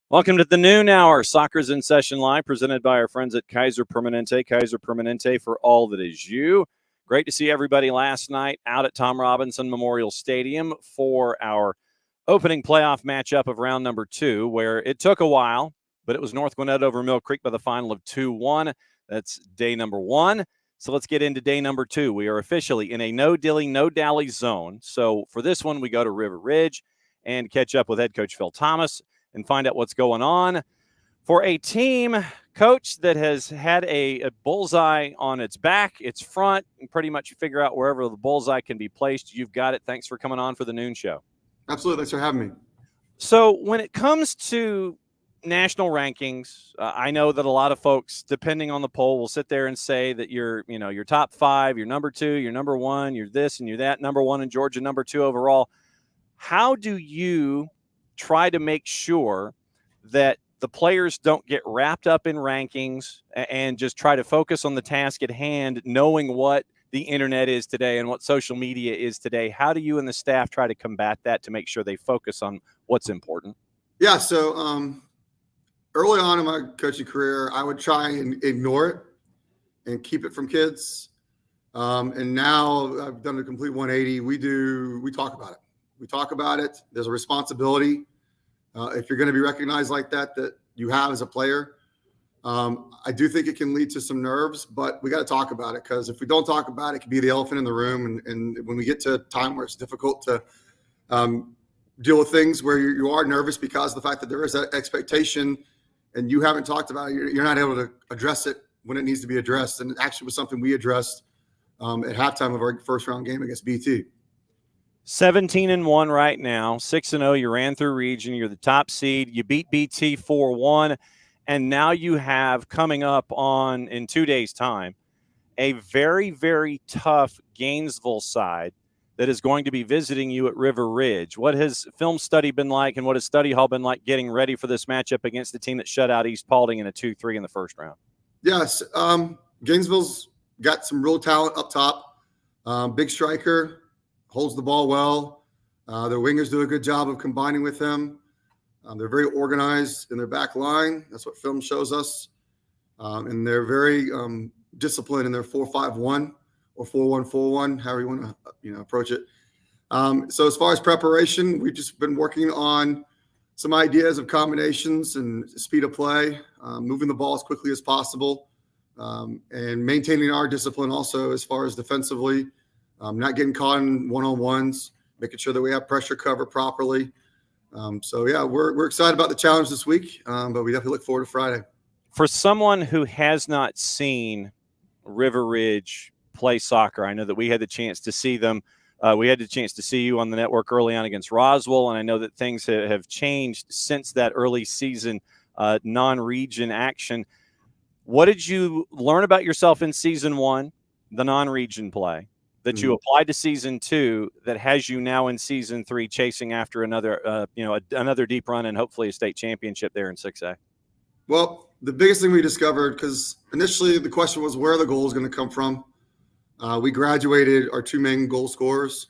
Welcome to the noon hour, Soccer's in Session Live, presented by our friends at Kaiser Permanente. Kaiser Permanente for all that is you. Great to see everybody last night out at Tom Robinson Memorial Stadium for our opening playoff matchup of round number 2, where it took a while, but it was North Gwinnett over Mill Creek by the final of 2-1. That's day number 1. So let's get into day number 2. We are officially in a no-dilly, no-dally zone. So for this one, we go to River Ridge and catch up with head coach Phil Thomas and find out what's going on for a team, coach, that has had a bullseye on its back, its front, and pretty much figure out wherever the bullseye can be placed. You've got it. Thanks for coming on for the noon show. Absolutely. Thanks for having me. So when it comes to national rankings, I know that a lot of folks, depending on the poll, will sit there and say that you're top 5, you're number 2, you're number 1, you're this and you're that, number 1 in Georgia, number 2 overall. How do you try to make sure that the players don't get wrapped up in rankings and just try to focus on the task at hand, knowing what the internet is today and what social media is today? How do you and the staff try to combat that to make sure they focus on what's important? Yeah, so early on in my coaching career, I would try and ignore it and keep it from kids. And now I've done a complete 180. We talk about it. We talk about it. There's a responsibility. If you're going to be recognized like that you have as a player, I do think it can lead to some nerves, but we got to talk about it, because if we don't talk about it, it can be the elephant in the room. And when we get to a time where it's difficult to deal with things where you are nervous because of the fact that there is that expectation and you haven't talked about it, you're not able to address it when it needs to be addressed. And it actually was something we addressed at halftime of our first round game against BT. 17-1 right now, 6-0. You ran through region. You're the top seed. You beat BT 4-1. And now you have coming up in 2 days' time, a very, very tough Gainesville side that is going to be visiting you at River Ridge. What has film study been like, and what has study hall been like getting ready for this matchup against the team that shut out East Paulding in a 2-3 in the first round? Yes. Gainesville's got some real talent up top. Big striker. Holds the ball well. Their wingers do a good job of combining with him. They're very organized in their back line. That's what film shows us. And they're very disciplined in their 4-5-1 or 4-1-4-1, however you want to approach it. So as far as preparation, we've just been working on some ideas of combinations and speed of play, moving the ball as quickly as possible, and maintaining our discipline also as far as defensively. Not getting caught in one-on-ones, making sure that we have pressure cover properly. So, yeah, we're excited about the challenge this week, but we definitely look forward to Friday. For someone who has not seen River Ridge play soccer, I know that we had the chance to see them. We had the chance to see you on the network early on against Roswell, and I know that things have changed since that early season non-region action. What did you learn about yourself in season 1, the non-region play, that you applied to season 2 that has you now in season 3 chasing after another deep run and hopefully a state championship there in 6A? Well, the biggest thing we discovered, because initially the question was where the goal is going to come from. We graduated our 2 main goal scorers.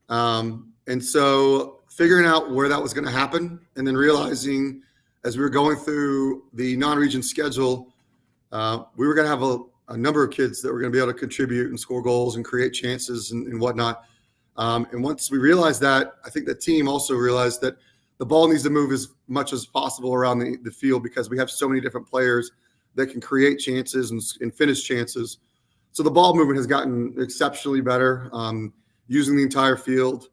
And so figuring out where that was going to happen, and then realizing as we were going through the non-region schedule, we were going to have a number of kids that were going to be able to contribute and score goals and create chances and whatnot. And once we realized that, I think the team also realized that the ball needs to move as much as possible around the field, because we have so many different players that can create chances and finish chances. So the ball movement has gotten exceptionally better, using the entire field,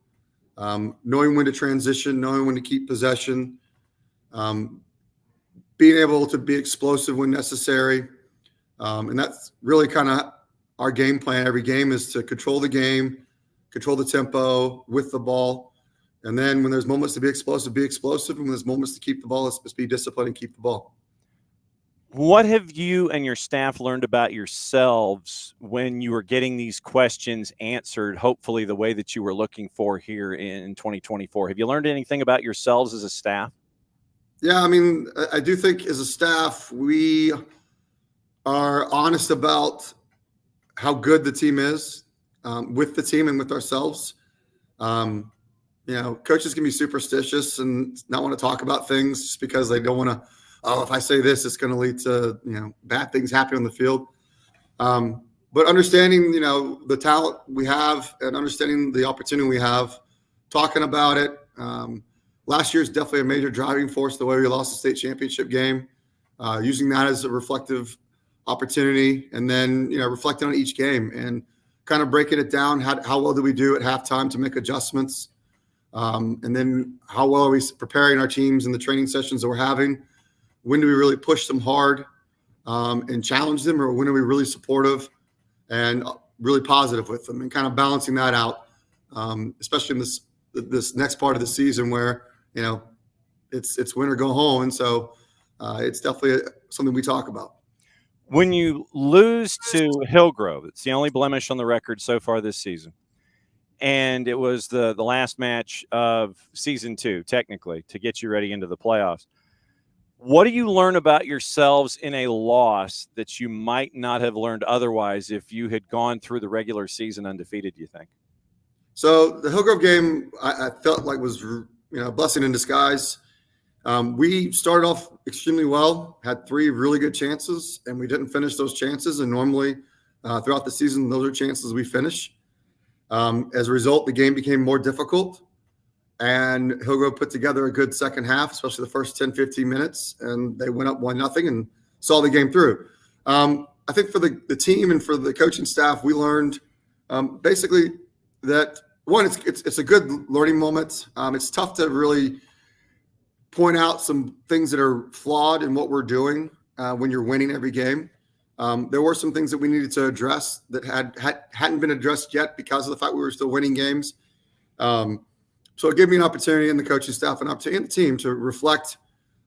knowing when to transition, knowing when to keep possession, being able to be explosive when necessary. And that's really kind of our game plan. Every game is to control the game, control the tempo with the ball. And then when there's moments to be explosive, be explosive. And when there's moments to keep the ball, let's be disciplined and keep the ball. What have you and your staff learned about yourselves when you were getting these questions answered, hopefully the way that you were looking for here in 2024? Have you learned anything about yourselves as a staff? Yeah, I mean, I do think as a staff, we are honest about how good the team is, with the team and with ourselves. Um, coaches can be superstitious and not want to talk about things just because they don't want to. Oh, if I say this, it's going to lead to bad things happening on the field. But understanding the talent we have and understanding the opportunity we have, talking about it. Last year is definitely a major driving force the way we lost the state championship game. Using that as a reflective opportunity, and then reflecting on each game and kind of breaking it down. How well do we do at halftime to make adjustments? And then how well are we preparing our teams in the training sessions that we're having? When do we really push them hard and challenge them, or when are we really supportive and really positive with them, and kind of balancing that out, especially in this next part of the season where it's win or go home, and so it's definitely something we talk about. When you lose to Hillgrove, it's the only blemish on the record so far this season, and it was the last match of season 2, technically, to get you ready into the playoffs. What do you learn about yourselves in a loss that you might not have learned otherwise if you had gone through the regular season undefeated, do you think? So the Hillgrove game, I felt like was a blessing in disguise. We started off extremely well, had 3 really good chances, and we didn't finish those chances. And normally throughout the season, those are chances we finish. As a result, the game became more difficult, and Hillgrove put together a good second half, especially the first 10, 15 minutes, and they went up 1-0 and saw the game through. I think for the team and for the coaching staff, we learned basically that, one, it's a good learning moment. It's tough to really point out some things that are flawed in what we're doing when you're winning every game. There were some things that we needed to address that hadn't been addressed yet because of the fact we were still winning games. So it gave me an opportunity, and the coaching staff an opportunity, and the team, to reflect,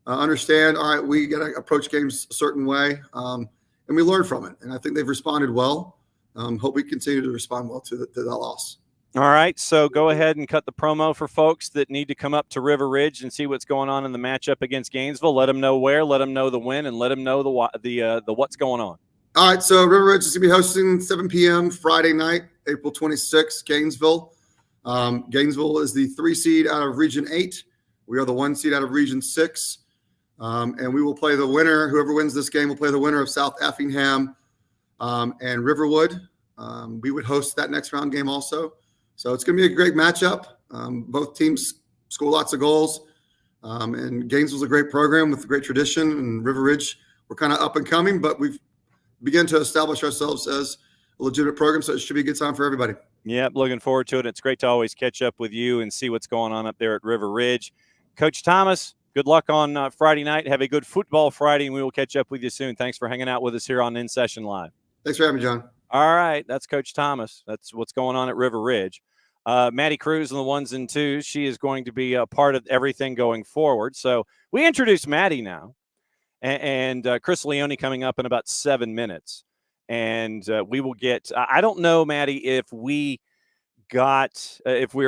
understand, all right, we got to approach games a certain way, and we learned from it. And I think they've responded well. Hope we continue to respond well to that loss. All right, so go ahead and cut the promo for folks that need to come up to River Ridge and see what's going on in the matchup against Gainesville. Let them know where, let them know the win, and let them know the what's going on. All right, so River Ridge is going to be hosting 7 p.m. Friday night, April 26th, Gainesville. Gainesville is the 3 seed out of Region 8. We are the 1 seed out of Region 6. And we will play the winner. Whoever wins this game will play the winner of South Effingham and Riverwood. We would host that next round game also. So it's going to be a great matchup. Both teams score lots of goals. And Gainesville's a great program with a great tradition. And River Ridge, we're kind of up and coming, but we've begun to establish ourselves as a legitimate program. So it should be a good time for everybody. Yep, looking forward to it. It's great to always catch up with you and see what's going on up there at River Ridge. Coach Thomas, good luck on Friday night. Have a good football Friday, and we will catch up with you soon. Thanks for hanging out with us here on In Session Live. Thanks for having me, John. All right, that's Coach Thomas. That's what's going on at River Ridge. Maddie Cruz on the 1s and 2s. She is going to be a part of everything going forward. So we introduced Maddie now, and Chris Leone coming up in about 7 minutes. And we will get – I don't know, Maddie, if we are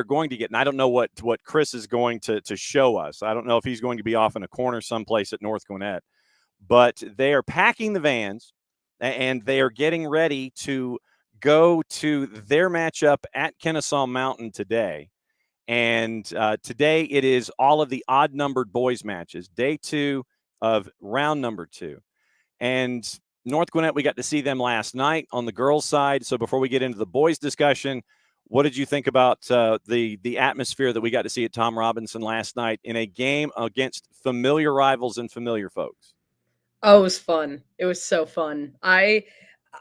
going to get – and I don't know what Chris is going to show us. I don't know if he's going to be off in a corner someplace at North Gwinnett. But they are packing the vans, and they are getting ready to go to their matchup at Kennesaw Mountain today. And today it is all of the odd-numbered boys matches, day 2 of round number 2. And North Gwinnett, we got to see them last night on the girls' side. So before we get into the boys' discussion, what did you think about the atmosphere that we got to see at Tom Robinson last night in a game against familiar rivals and familiar folks? Oh, it was fun. It was so fun. I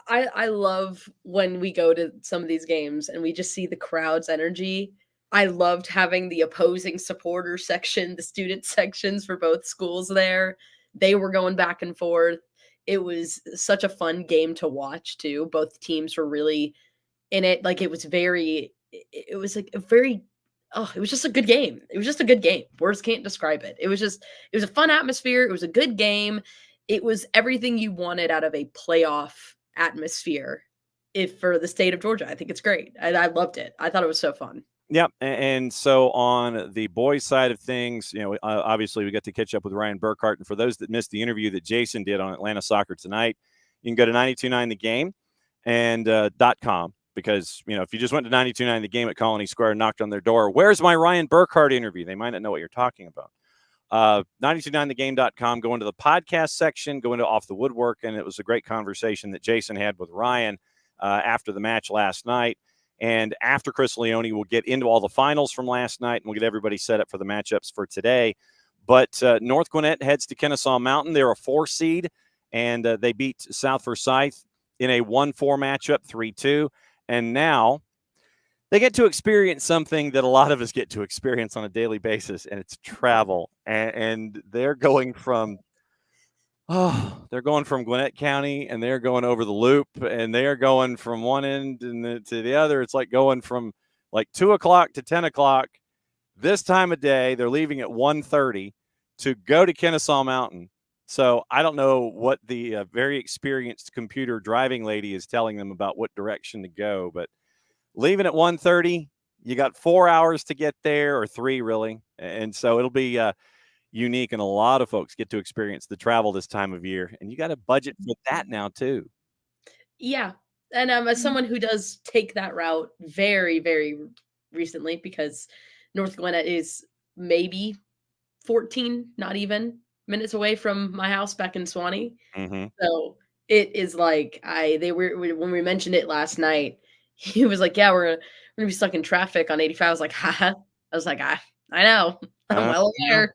love when we go to some of these games and we just see the crowd's energy. I loved having the opposing supporter section, the student sections for both schools there. They were going back and forth. It was such a fun game to watch too. Both teams were really in it. Like it was like a very, it was just a good game. It was just a good game. Words can't describe it. It was a fun atmosphere. It was a good game. it was everything you wanted out of a playoff atmosphere if for the state of Georgia. I think it's great. I loved it. I thought it was so fun. Yep. And so on the boys' side of things, obviously we got to catch up with Ryan Burkhart. And for those that missed the interview that Jason did on Atlanta Soccer Tonight, you can go to 92.9 The Game and .com, because, if you just went to 92.9 The Game at Colony Square and knocked on their door, where's my Ryan Burkhart interview? They might not know what you're talking about. 929thegame.com, go into the podcast section, go into Off the Woodwork, and it was a great conversation that Jason had with Ryan after the match last night. And after Chris Leone, we'll get into all the finals from last night, and we'll get everybody set up for the matchups for today. But North Gwinnett heads to Kennesaw Mountain. They're a 4 seed, and they beat South Forsyth in a 1-4 matchup, 3-2. And now they get to experience something that a lot of us get to experience on a daily basis, and it's travel. And they're going from Gwinnett County, and they're going over the loop, and they are going from one end to the other. It's like going from like 2 o'clock to 10 o'clock this time of day. They're leaving at 1:30 to go to Kennesaw Mountain. So I don't know what the very experienced computer driving lady is telling them about what direction to go, but leaving at 1:30, you got 4 hours to get there, or 3 really. And so it'll be unique, and a lot of folks get to experience the travel this time of year, and you got to budget for that now too. Yeah. And as someone who does take that route very, very recently, because North Gwinnett is maybe 14, not even minutes away from my house back in Swanee. Mm-hmm. So it is like when we mentioned it last night, he was like, yeah, we're gonna be stuck in traffic on 85. I was like, haha. I was like, I know. I'm well aware.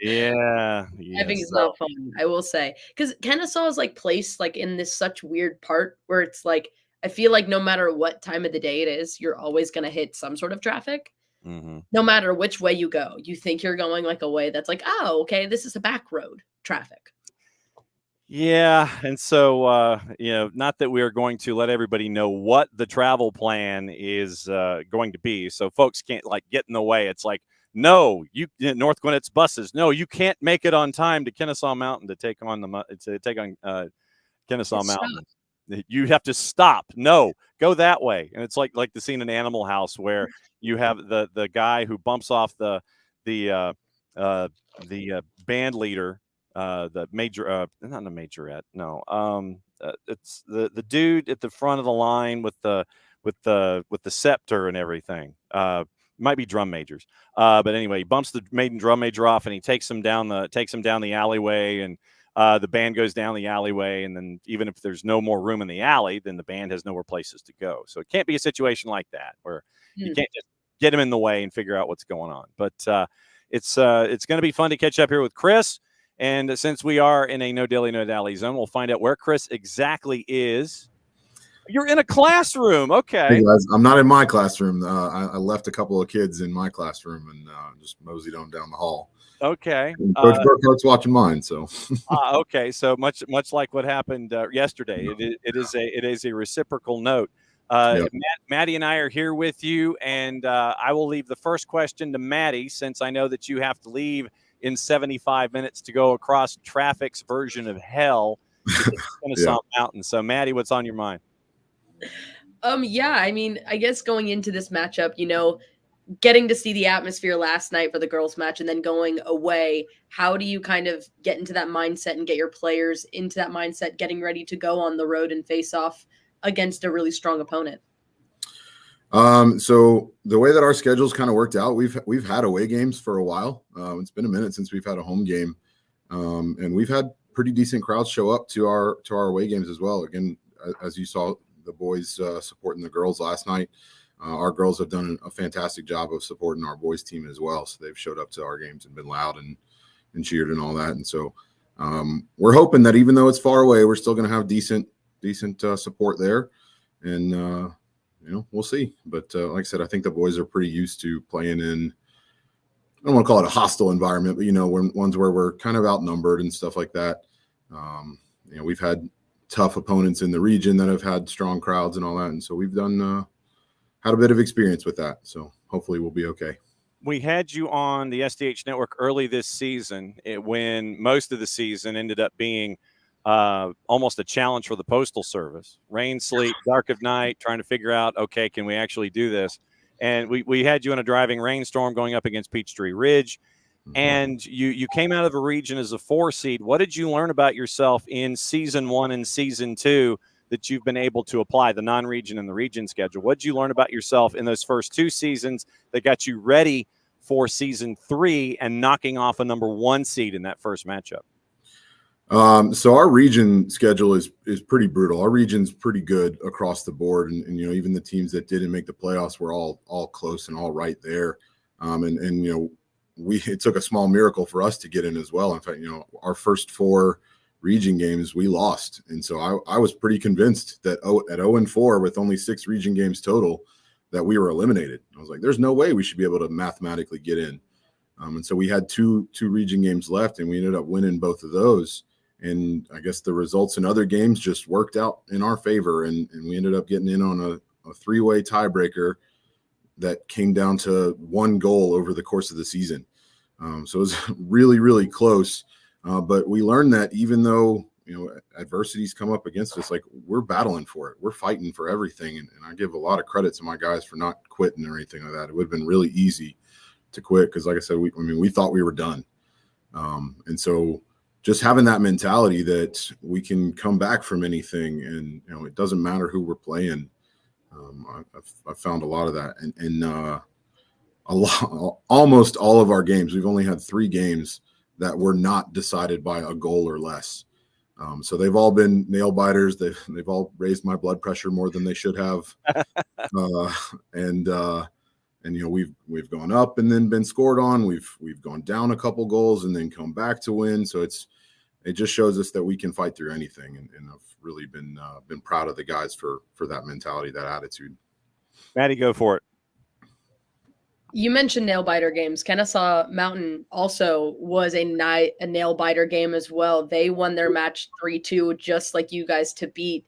Yeah. I think it's not fun, I will say. Because Kennesaw is like placed like in this such weird part where it's like, I feel like no matter what time of the day it is, you're always going to hit some sort of traffic. Mm-hmm. No matter which way you go. You think you're going like a way that's like, oh, okay, this is a back road traffic. Yeah. And so, not that we are going to let everybody know what the travel plan is going to be. So folks can't like get in the way. It's like, no, North Gwinnett's buses. No, you can't make it on time to Kennesaw Mountain to take on Kennesaw Mountain. You have to stop. No, go that way. And it's like the scene in Animal House where you have the guy who bumps off the band leader, the major, not a majorette. No, it's the dude at the front of the line with the scepter and everything. Might be drum majors, but anyway, he bumps the maiden drum major off, and he takes him down the alleyway, and the band goes down the alleyway, and then even if there's no more room in the alley, then the band has nowhere places to go. So it can't be a situation like that where you can't just get him in the way and figure out what's going on. But it's going to be fun to catch up here with Chris, and since we are in a no dilly no dally zone, we'll find out where Chris exactly is. You're in a classroom. Okay. Hey guys, I'm not in my classroom. I left a couple of kids in my classroom and just moseyed on down the hall. Okay. And Coach Burkhart's watching mine, so. Okay. So much like what happened yesterday, it is a reciprocal note. Yep. Maddie and I are here with you, and I will leave the first question to Maddie, since I know that you have to leave in 75 minutes to go across traffic's version of hell to Kennesaw Mountain. So Maddie, what's on your mind? Yeah, I mean, I guess going into this matchup, getting to see the atmosphere last night for the girls match and then going away, how do you kind of get into that mindset and get your players into that mindset, getting ready to go on the road and face off against a really strong opponent? So the way that our schedule's kind of worked out, we've had away games for a while. It's been a minute since we've had a home game. And we've had pretty decent crowds show up to our away games as well. Again, as you saw, the boys supporting the girls last night. Our girls have done a fantastic job of supporting our boys team as well. So they've showed up to our games and been loud and cheered and all that. And so we're hoping that even though it's far away, we're still going to have decent support there. And, we'll see. But like I said, I think the boys are pretty used to playing in, I don't want to call it a hostile environment, but, ones where we're kind of outnumbered and stuff like that. We've had tough opponents in the region that have had strong crowds and all that. And so we've had a bit of experience with that. So hopefully we'll be okay. we had you on the SDH network early this season when most of the season ended up being almost a challenge for the Postal Service. Rain, sleet, dark of night, trying to figure out, okay, can we actually do this? And we had you in a driving rainstorm going up against Peachtree Ridge. And you came out of a region as a 4 seed. What did you learn about yourself in season 1 and season 2 that you've been able to apply, the non-region and the region schedule? What did you learn about yourself in those first 2 seasons that got you ready for season 3 and knocking off a number 1 seed in that first matchup? So our region schedule is pretty brutal. Our region's pretty good across the board. And even the teams that didn't make the playoffs were all close and all right there. And it took a small miracle for us to get in as well. In fact, our first 4 region games we lost, and so I was pretty convinced that at 0-4 with only 6 region games total that we were eliminated. I was like, there's no way we should be able to mathematically get in. And so we had two region games left, and we ended up winning both of those. And I guess the results in other games just worked out in our favor, and we ended up getting in on a 3-way tiebreaker that came down to 1 goal over the course of the season. So it was really, really close. But we learned that even though, adversities come up against us, like, we're battling for it. We're fighting for everything. And I give a lot of credit to my guys for not quitting or anything like that. It would have been really easy to quit because, like I said, we thought we were done. And so just having that mentality that we can come back from anything, and, it doesn't matter who we're playing. I've found a lot of that. And almost all of our games, we've only had 3 games that were not decided by a goal or less. So they've all been nail biters. They've all raised my blood pressure more than they should have. And we've gone up and then been scored on. We've gone down a couple goals and then come back to win. So it just shows us that we can fight through anything. And I've really been proud of the guys for that mentality, that attitude. Maddie, go for it. You mentioned nail biter games. Kennesaw Mountain also was a nail biter game as well. They won their match 3-2, just like you guys, to beat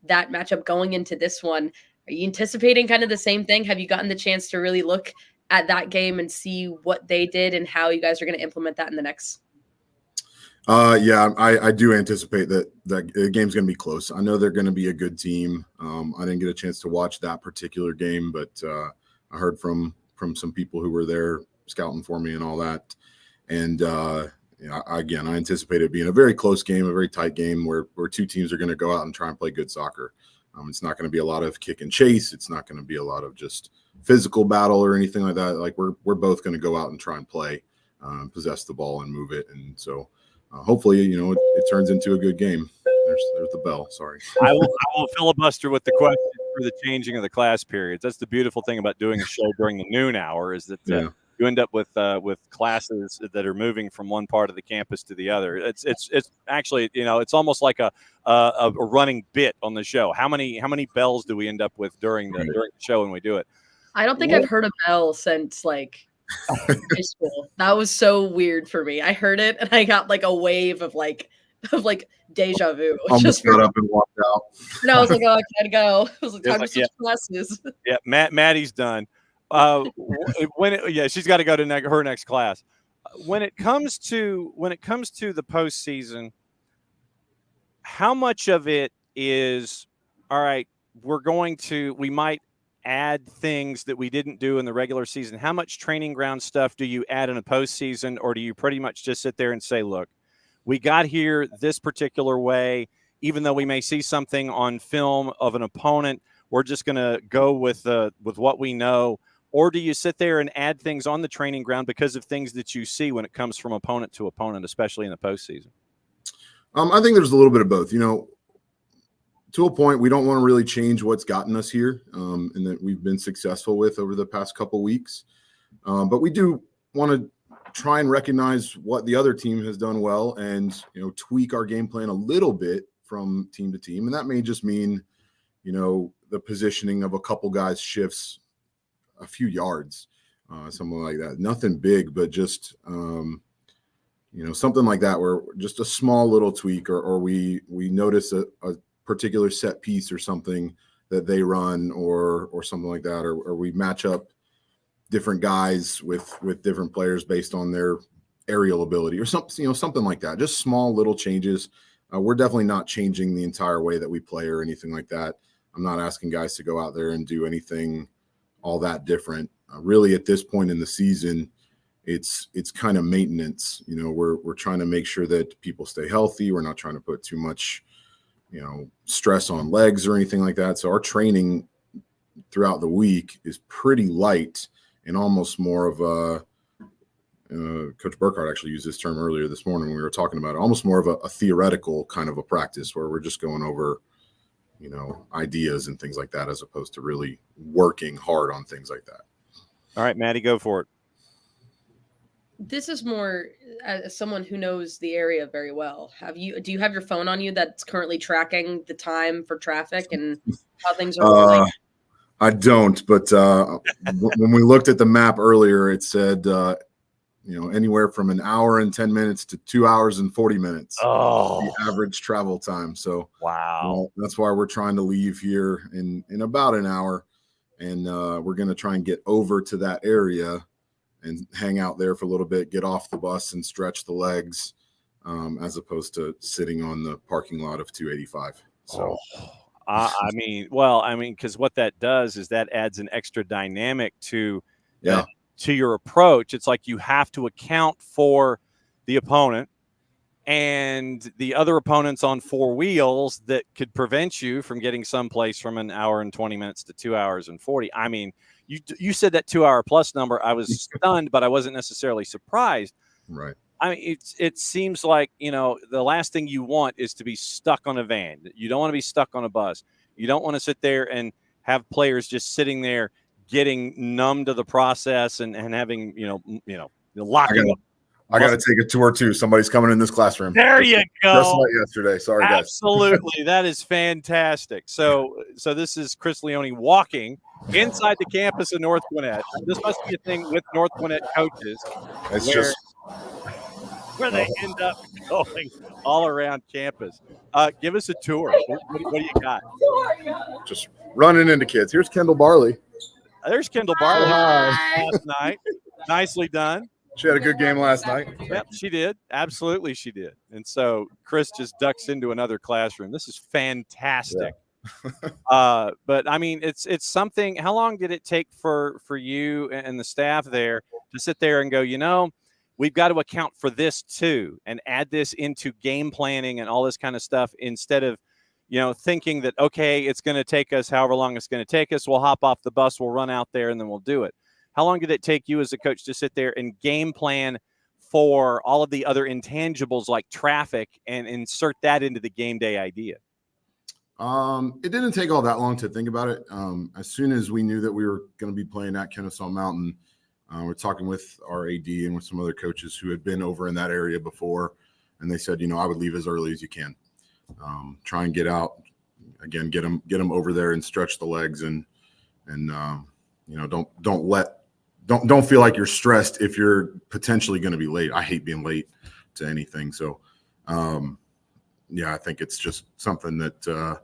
that matchup going into this one. Are you anticipating kind of the same thing? Have you gotten the chance to really look at that game and see what they did and how you guys are going to implement that in the next? Yeah, I do anticipate that the game's going to be close. I know they're going to be a good team. I didn't get a chance to watch that particular game, but I heard from some people who were there scouting for me and all that. And again, I anticipate it being a very close game, a very tight game where 2 teams are going to go out and try and play good soccer. It's not going to be a lot of kick and chase. It's not going to be a lot of just physical battle or anything like that. Like, we're both going to go out and try and play, possess the ball and move it. And so hopefully, it turns into a good game. There's the bell. Sorry. I will filibuster with the question for the changing of the class periods. That's the beautiful thing about doing a show during the noon hour, is that you end up with classes that are moving from one part of the campus to the other. It's actually, it's almost like a running bit on the show. How many bells do we end up with during the show when we do it? I don't think I've heard a bell since like high school. That was so weird for me. I heard it and I got like a wave of deja vu. Almost got up and walked out. And I was like, oh, I gotta go. I was like, time to switch classes. Yeah, Maddie's done. She's got to go to her next class. When it comes to the postseason, how much of it is, all right, we might add things that we didn't do in the regular season? How much training ground stuff do you add in a postseason, or do you pretty much just sit there and say, look, we got here this particular way, even though we may see something on film of an opponent, we're just going to go with what we know? Or do you sit there and add things on the training ground because of things that you see when it comes from opponent to opponent, especially in the postseason? I think there's a little bit of both. To a point, we don't want to really change what's gotten us here, and that we've been successful with over the past couple weeks. But we do want to try and recognize what the other team has done well, and tweak our game plan a little bit from team to team. And that may just mean, the positioning of a couple guys shifts a few yards, something like that. Nothing big, but just something like that, where just a small little tweak, or we notice a particular set piece or something that they run, or something like that, or we match up different guys with different players based on their aerial ability or something, something like that. Just small little changes. We're definitely not changing the entire way that we play or anything like that. I'm not asking guys to go out there and do anything all that different. Really, at this point in the season, it's kind of maintenance. We're trying to make sure that people stay healthy. We're not trying to put too much, stress on legs or anything like that. So our training throughout the week is pretty light and almost more of a Coach Burkhardt actually used this term earlier this morning when we were talking about it, almost more of a theoretical kind of a practice where we're just going over, ideas and things like that, as opposed to really working hard on things like that. All right, Maddie, go for it. This is more as someone who knows the area very well. Do you have your phone on you that's currently tracking the time for traffic and how things are going? I don't, but when we looked at the map earlier, it said, anywhere from an hour and 10 minutes to 2 hours and 40 minutes. Oh, the average travel time. So wow. That's why we're trying to leave here in about an hour. And we're going to try and get over to that area and hang out there for a little bit, get off the bus and stretch the legs, as opposed to sitting on the parking lot of 285. So, because what that does is that adds an extra dynamic to your approach. It's like you have to account for the opponent and the other opponents on four wheels that could prevent you from getting someplace from an hour and 20 minutes to 2 hours and 40. I mean, you said that 2 hour plus number. I was stunned, but I wasn't necessarily surprised. Right. I mean, it seems like, the last thing you want is to be stuck on a van. You don't want to be stuck on a bus. You don't want to sit there and have players just sitting there getting numb to the process and having, locking up. I got to take a tour too. Somebody's coming in this classroom. There you go. Just like yesterday. Sorry, guys. Absolutely. That is fantastic. So this is Chris Leone walking inside the campus of North Gwinnett. This must be a thing with North Gwinnett coaches. It's where they end up going all around campus. Give us a tour. What do you got? Just running into kids. Here's Kendall Barley. There's Kendall Barley last night. Nicely done. She had a good game last night. Yep, she did. Absolutely, she did. And so Chris just ducks into another classroom. This is fantastic. Yeah. But I mean, it's something. How long did it take for you and the staff there to sit there and go, we've got to account for this too and add this into game planning and all this kind of stuff instead of, thinking that, okay, it's going to take us however long it's going to take us. We'll hop off the bus, we'll run out there, and then we'll do it. How long did it take you as a coach to sit there and game plan for all of the other intangibles like traffic and insert that into the game day idea? It didn't take all that long to think about it. As soon as we knew that we were going to be playing at Kennesaw Mountain, we're talking with our AD and with some other coaches who had been over in that area before. And they said, I would leave as early as you can. Try and get out again, get them over there and stretch the legs and don't feel like you're stressed if you're potentially going to be late. I hate being late to anything. So, I think it's just something that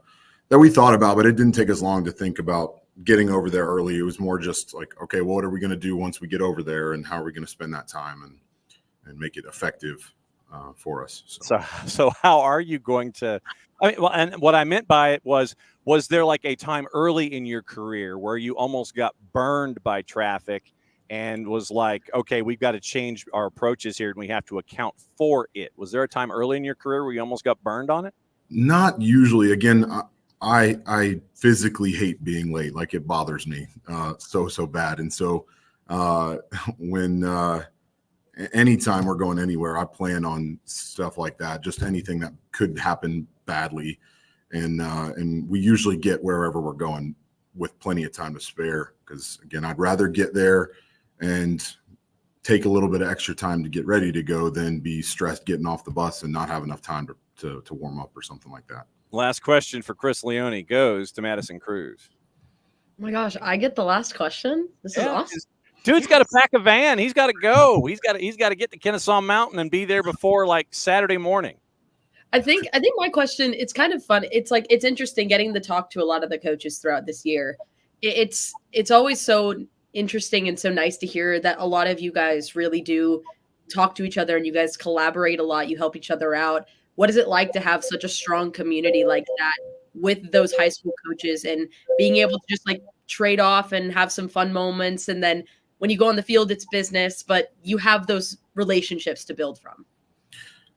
we thought about, but it didn't take us long to think about getting over there early. It was more just like, okay, well, what are we going to do once we get over there and how are we going to spend that time and make it effective for us. So how are you going to, and what I meant by it was there like a time early in your career where you almost got burned by traffic and was like, okay, we've got to change our approaches here and we have to account for it? Was there a time early in your career where you almost got burned on it? Not usually. Again, I physically hate being late. Like it bothers me so bad. And so when anytime we're going anywhere, I plan on stuff like that, just anything that could happen badly. And we usually get wherever we're going with plenty of time to spare. Because again, I'd rather get there and take a little bit of extra time to get ready to go than be stressed getting off the bus and not have enough time to warm up or something like that. Last question for Chris Leone goes to Madison Cruz. Oh my gosh, I get the last question. This is awesome. Dude's got to pack a van. He's got to go. He's got to get to Kennesaw Mountain and be there before like Saturday morning. I think my question, it's kind of fun. It's interesting getting to talk to a lot of the coaches throughout this year. It's always so interesting and so nice to hear that a lot of you guys really do talk to each other and you guys collaborate a lot. You help each other out. What is it like to have such a strong community like that with those high school coaches and being able to just like trade off and have some fun moments? And then when you go on the field, it's business, but you have those relationships to build from.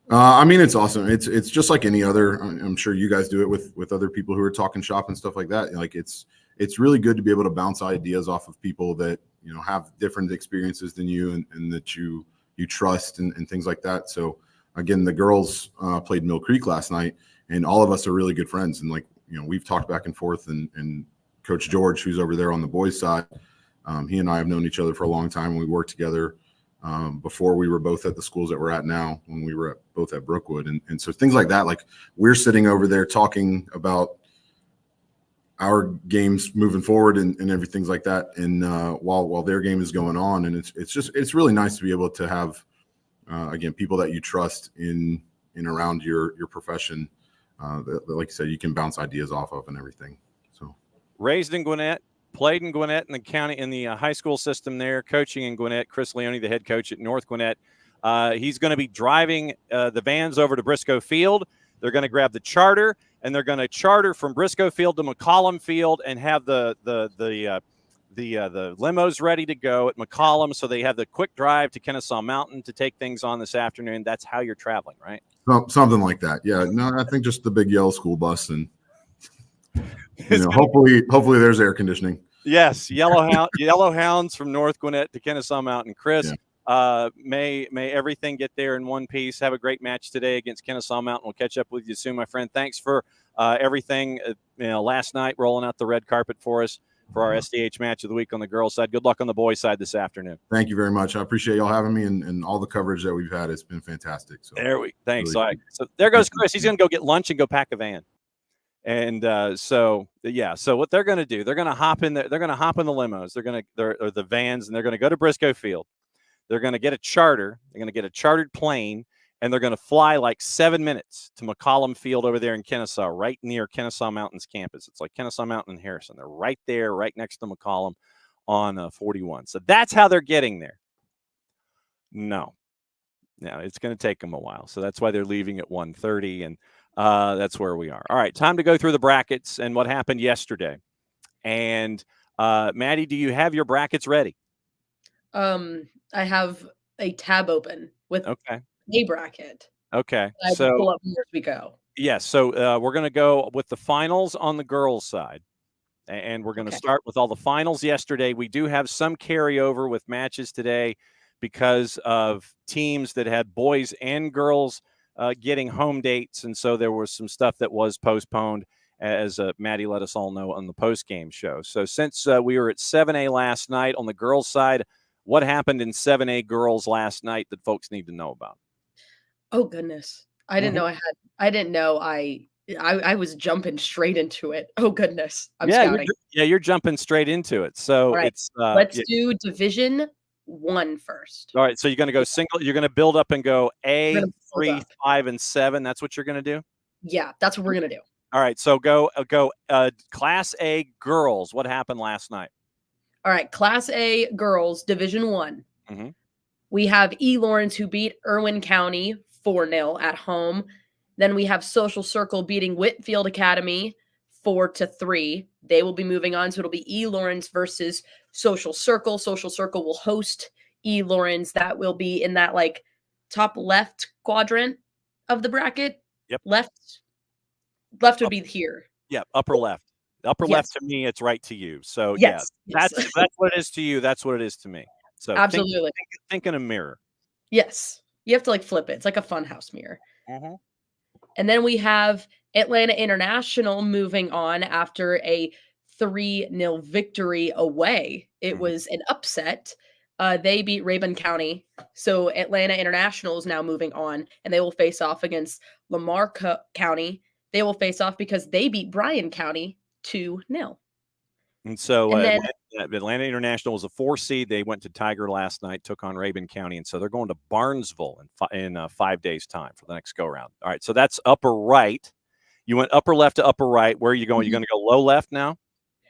I mean, it's awesome. It's just like any other. I'm sure you guys do it with other people who are talking shop and stuff like that. Like it's really good to be able to bounce ideas off of people that have different experiences than you and that you trust and things like that. So again, the girls played Mill Creek last night, and all of us are really good friends. And like we've talked back and forth. And Coach George, who's over there on the boys' side, he and I have known each other for a long time. We worked together. Before we were both at the schools that we're at now, when we were both at Brookwood. And so things like that, like we're sitting over there talking about our games moving forward and everything like that. And while their game is going on, and it's really nice to be able to have, again, people that you trust in around your profession, that, like you said, you can bounce ideas off of and everything. So raised in Gwinnett, played in Gwinnett in the county, in the high school system there, coaching in Gwinnett. Chris Leone, the head coach at North Gwinnett. He's going to be driving the vans over to Briscoe Field. They're going to grab the charter, and they're going to charter from Briscoe Field to McCollum Field and have the limos ready to go at McCollum, so they have the quick drive to Kennesaw Mountain to take things on this afternoon. That's how you're traveling, right? Something like that. Yeah. No, I think just the big yellow school bus and hopefully there's air conditioning. Yes, yellow hounds from North Gwinnett to Kennesaw Mountain. Chris, may everything get there in one piece. Have a great match today against Kennesaw Mountain. We'll catch up with you soon, my friend. Thanks for everything. Last night rolling out the red carpet for us for our SDH match of the week on the girls' side. Good luck on the boys' side this afternoon. Thank you very much. I appreciate y'all having me and all the coverage that we've had. It's been fantastic. So thanks. Really, so there goes Chris. He's going to go get lunch and go pack a van. And so what they're going to do, they're going to hop in the limos. Or the vans, and they're going to go to Briscoe Field. They're going to get a charter. They're going to get a chartered plane, and they're going to fly like 7 minutes to McCollum Field over there in Kennesaw, right near Kennesaw Mountain's campus. It's like Kennesaw Mountain and Harrison. They're right there, right next to McCollum on 41. So that's how they're getting there. No, it's going to take them a while. So that's why they're leaving at 1:30, and that's where we are. All right, time to go through the brackets and what happened yesterday. And Maddie, do you have your brackets ready? I have a tab open with a bracket. Okay, so pull up more as we go. Yes, so we're going to go with the finals on the girls' side, and we're going to start with all the finals yesterday. We do have some carryover with matches today because of teams that had boys and girls getting home dates, and so there was some stuff that was postponed, as Maddie let us all know on the post-game show. So since we were at 7A last night on the girls' side, what happened in 7A girls last night that folks need to know about? Oh goodness, I didn't know I didn't know I was jumping straight into it. Oh goodness, I'm scouting. You're jumping straight into it. So it's let's do Division 1 first. All right, so you're going to go single. You're going to build up and go A, 3, 5, and 7. That's what you're going to do? Yeah, that's what we're going to do. All right, so go Class A girls. What happened last night? All right, Class A girls, Division 1. Mm-hmm. We have E. Lawrence, who beat Irwin County 4-0 at home. Then we have Social Circle beating Whitfield Academy 4-3. They will be moving on, so it'll be E. Lawrence versus Social Circle. Social Circle will host E. Lawrence. That will be in that like top left quadrant of the bracket. Yep. Left would be here. Yeah, upper left. Upper left to me, it's right to you. So yes. That's what it is to you. That's what it is to me. So absolutely, think in a mirror. Yes, you have to like flip it. It's like a funhouse mirror. Mm-hmm. And then we have Atlanta International moving on after a 3-0 victory away. It was an upset. They beat Rabun County. So Atlanta International is now moving on, and they will face off against Lamar County. They will face off because they beat Bryan County 2-0. And so Atlanta International was a 4 seed. They went to Tiger last night, took on Rabun County. And so they're going to Barnesville in 5 days' time for the next go-round. All right, so that's upper right. You went upper left to upper right. Where are you going? You're going to go low left now?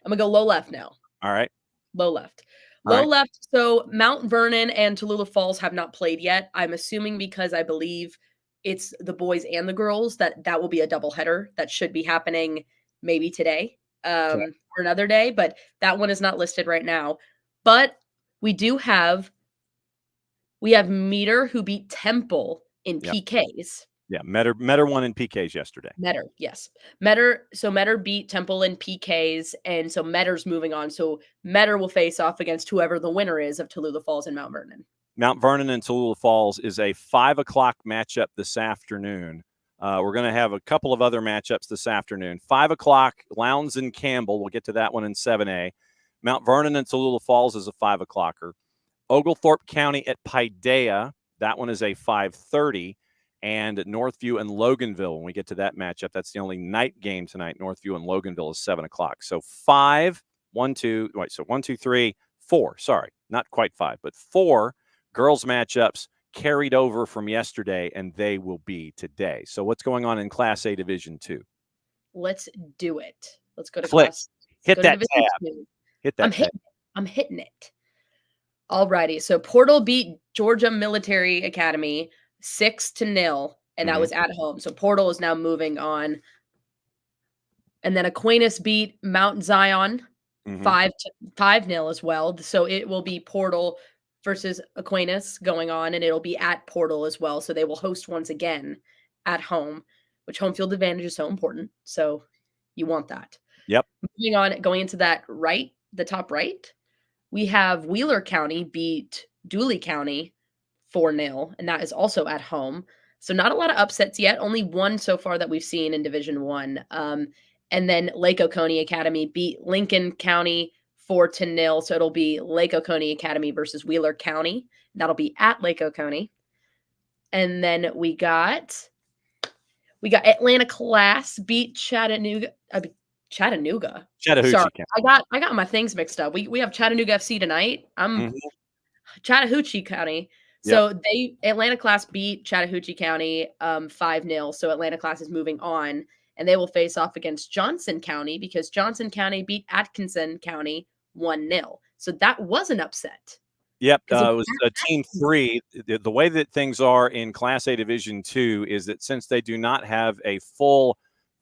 I'm going to go low left now. All right. Low left. Low right? left. So Mount Vernon and Tallulah Falls have not played yet. I'm assuming because I believe it's the boys and the girls that will be a doubleheader that should be happening maybe today Okay. or another day, but that one is not listed right now. But we have Meter who beat Temple in Yep. PKs. Yeah. Metter won in PKs yesterday. Metter, yes. Metter beat Temple in PKs, and so Metter's moving on. So Metter will face off against whoever the winner is of Tallulah Falls and Mount Vernon. Mount Vernon and Tallulah Falls is a 5 o'clock matchup this afternoon. We're going to have a couple of other matchups this afternoon. 5 o'clock, Lowndes and Campbell. We'll get to that one in 7A. Mount Vernon and Tallulah Falls is a 5 o'clocker. Oglethorpe County at Paideia. That one is a 5:30. And Northview and Loganville, when we get to that matchup, that's the only night game tonight. Northview and Loganville is 7 o'clock. So 1, 2, 3, 4. Sorry, not quite 5, but 4 girls matchups carried over from yesterday, and they will be today. So what's going on in Class A Division 2? Let's do it. Let's go to Click. class. Hit go to that Division tab. 2. Hit that I'm hitting it. Alrighty. So Portal beat Georgia Military Academy 6-0, and that was at home. So Portal is now moving on. And then Aquinas beat Mount Zion 5-0 as well. So it will be Portal versus Aquinas going on, and it'll be at Portal as well. So they will host once again at home, which home field advantage is so important. So you want that. Yep. Moving on, going into that right, the top right, we have Wheeler County beat Dooley County 4-0, and that is also at home. So not a lot of upsets yet. Only one so far that we've seen in Division 1. And then Lake Oconee Academy beat Lincoln County 4-0. So it'll be Lake Oconee Academy versus Wheeler County. That'll be at Lake Oconee. And then we got Atlanta Class beat Chattanooga. Chattahoochee Sorry, County. I got my things mixed up. We have Chattanooga FC tonight. I'm Chattahoochee County. So Atlanta Class beat Chattahoochee County 5-0. So Atlanta Class is moving on, and they will face off against Johnson County because Johnson County beat Atkinson County 1-0. So that was an upset. Yep, it was a team 3. The way that things are in Class A Division 2 is that since they do not have a full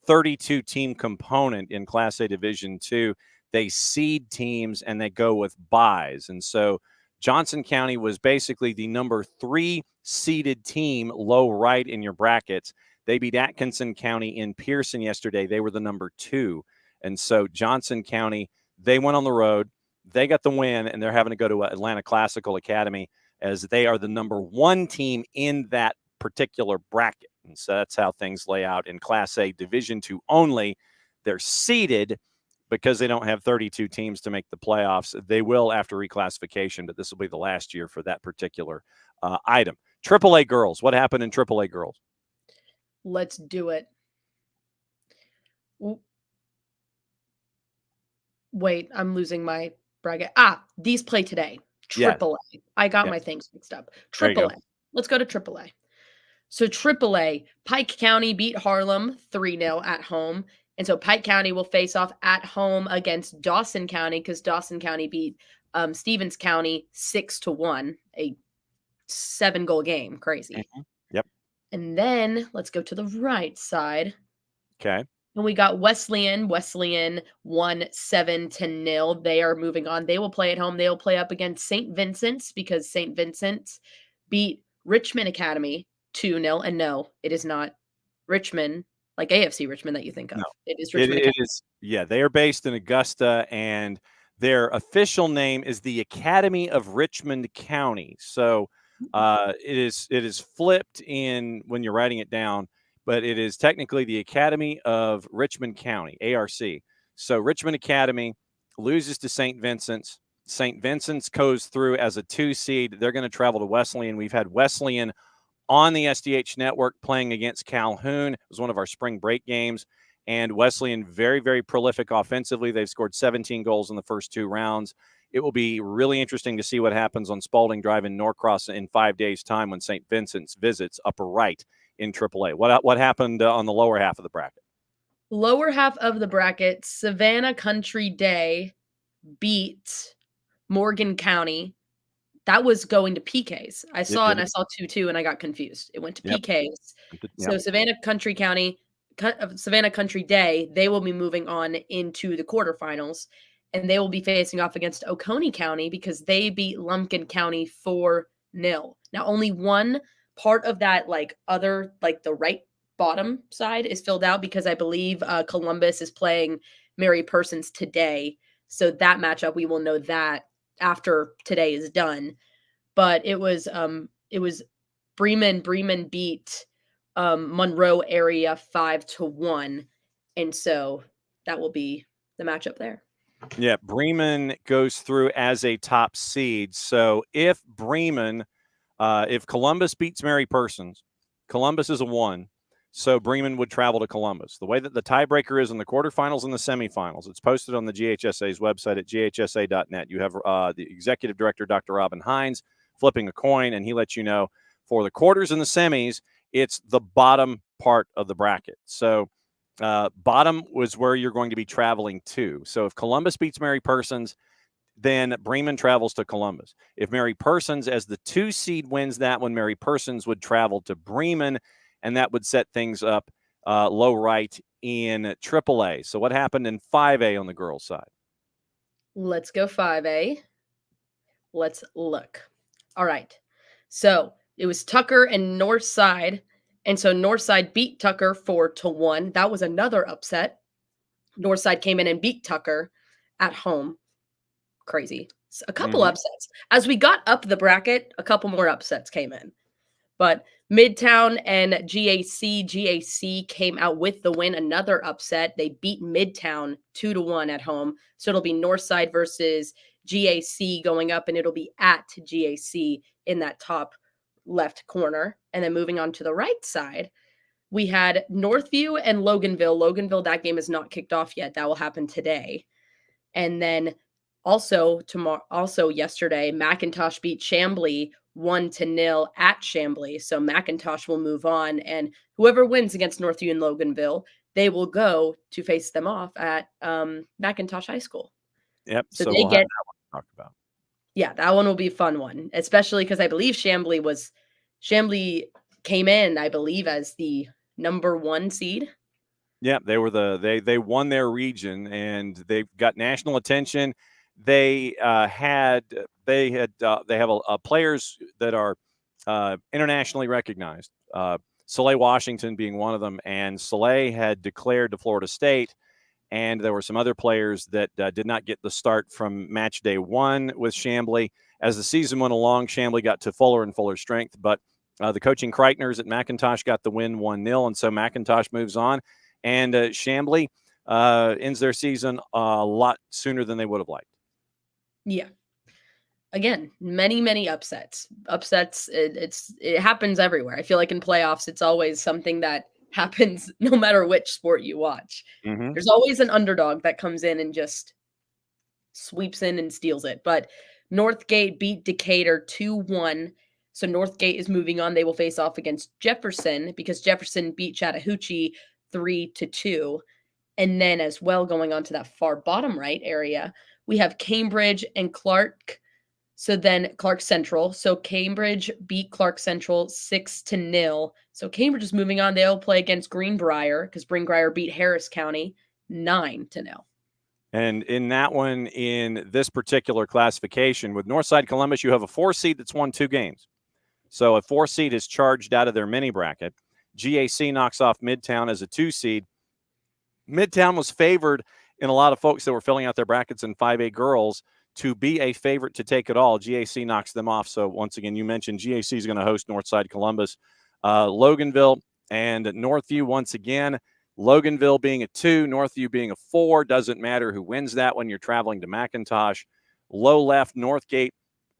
32 team component in Class A Division 2, they seed teams and they go with buys. And so Johnson County was basically the number 3 seeded team, low right in your brackets. They beat Atkinson County in Pearson yesterday. They were the number 2. And so Johnson County, they went on the road. They got the win, and they're having to go to Atlanta Classical Academy as they are the number 1 team in that particular bracket. And so that's how things lay out in Class A Division 2 only. They're seeded because they don't have 32 teams to make the playoffs. They will after reclassification, but this will be the last year for that particular item. AAA girls. What happened in AAA girls? Let's do it. Wait, I'm losing my bracket. These play today. AAA. Yeah. I got my things mixed up. AAA. Let's go to AAA. So AAA, Pike County beat Harlem 3-0 at home. And so Pike County will face off at home against Dawson County because Dawson County beat Stevens County 6-1, a 7-goal game. Crazy. Yep. And then let's go to the right side. Okay. And we got Wesleyan won 7-0. They are moving on. They will play at home. They will play up against St. Vincent's because St. Vincent's beat Richmond Academy 2-0. And no, it is not Richmond, like AFC Richmond that you think of. No, it is Richmond. It is. Yeah, they are based in Augusta, and their official name is the Academy of Richmond County. So it is flipped in when you're writing it down, but it is technically the Academy of Richmond County, ARC. So Richmond Academy loses to St. Vincent's. St. Vincent's goes through as a 2 seed. They're going to travel to Wesleyan. We've had Wesleyan on the SDH network playing against Calhoun. It was one of our spring break games. And Wesleyan, very, very prolific offensively. They've scored 17 goals in the first 2 rounds. It will be really interesting to see what happens on Spalding Drive in Norcross in 5 days' time when St. Vincent's visits upper right in AAA. What happened on the lower half of the bracket? Lower half of the bracket, Savannah Country Day beat Morgan County. That was going to PKs. I saw it and I did. saw 2-2 and I got confused. It went to Yep. PKs. So Yep. Savannah Country Day, they will be moving on into the quarterfinals, and they will be facing off against Oconee County because they beat Lumpkin County 4-0. Now, only one part of that, the right bottom side is filled out because I believe Columbus is playing Mary Persons today. So that matchup, we will know that after today is done. But it was Bremen. Bremen beat Monroe area 5-1. And so that will be the matchup there. Yeah, Bremen goes through as a top seed. So if Columbus beats Mary Persons, Columbus is a 1. So Bremen would travel to Columbus. The way that the tiebreaker is in the quarterfinals and the semifinals, it's posted on the GHSA's website at ghsa.net. You have the executive director, Dr. Robin Hines, flipping a coin, and he lets you know for the quarters and the semis, it's the bottom part of the bracket. So bottom was where you're going to be traveling to. So if Columbus beats Mary Persons, then Bremen travels to Columbus. If Mary Persons as the 2 seed wins that one, Mary Persons would travel to Bremen, and that would set things up low right in AAA. So what happened in 5A on the girls' side? Let's go 5A. Let's look. All right. So it was Tucker and Northside. And so Northside beat Tucker 4-1. That was another upset. Northside came in and beat Tucker at home. Crazy. A couple upsets. As we got up the bracket, a couple more upsets came in. But Midtown and GAC came out with the win. Another upset. They beat Midtown 2-1 at home. So it'll be Northside versus GAC going up, and it'll be at GAC in that top left corner. And then moving on to the right side, we had Northview and Loganville. Loganville, that game is not kicked off yet. That will happen today. And then also yesterday, McIntosh beat Chambly 1-0 at Chambly. So McIntosh will move on, and whoever wins against Northview and Loganville, they will go to face them off at McIntosh High School. Yep. So they we'll get that one to talk about. Yeah, that one will be a fun one, especially because I believe Chambly came in, I believe, as the number 1 seed. Yeah, they were they won their region, and they got national attention. They have players that are internationally recognized. Soleil Washington being one of them, and Soleil had declared to Florida State, and there were some other players that did not get the start from match day 1 with Chambly. As the season went along, Chambly got to fuller and fuller strength, but the coaching Kreitners at McIntosh got the win 1-0, and so McIntosh moves on. And Chambly ends their season a lot sooner than they would have liked. Yeah. Again, many upsets. It happens everywhere. I feel like in playoffs, it's always something that happens no matter which sport you watch. Mm-hmm. There's always an underdog that comes in and just sweeps in and steals it. But Northgate beat Decatur 2-1. So Northgate is moving on. They will face off against Jefferson because Jefferson beat Chattahoochee 3-2. And then as well, going on to that far bottom right area, we have Cambridge and Clark. So then Clark Central. So Cambridge beat Clark Central 6-0. So Cambridge is moving on. They'll play against Greenbrier because Greenbrier beat Harris County 9-0. And in that one, in this particular classification, with Northside Columbus, you have a 4 seed that's won 2 games. So a 4 seed is charged out of their mini bracket. GAC knocks off Midtown as a 2 seed. Midtown was favored in a lot of folks that were filling out their brackets in 5A girls to be a favorite to take it all. GAC knocks them off. So once again, you mentioned GAC is going to host Northside Columbus. Loganville and Northview once again. Loganville being a 2, Northview being a 4. Doesn't matter who wins that when you're traveling to McIntosh. Low left, Northgate.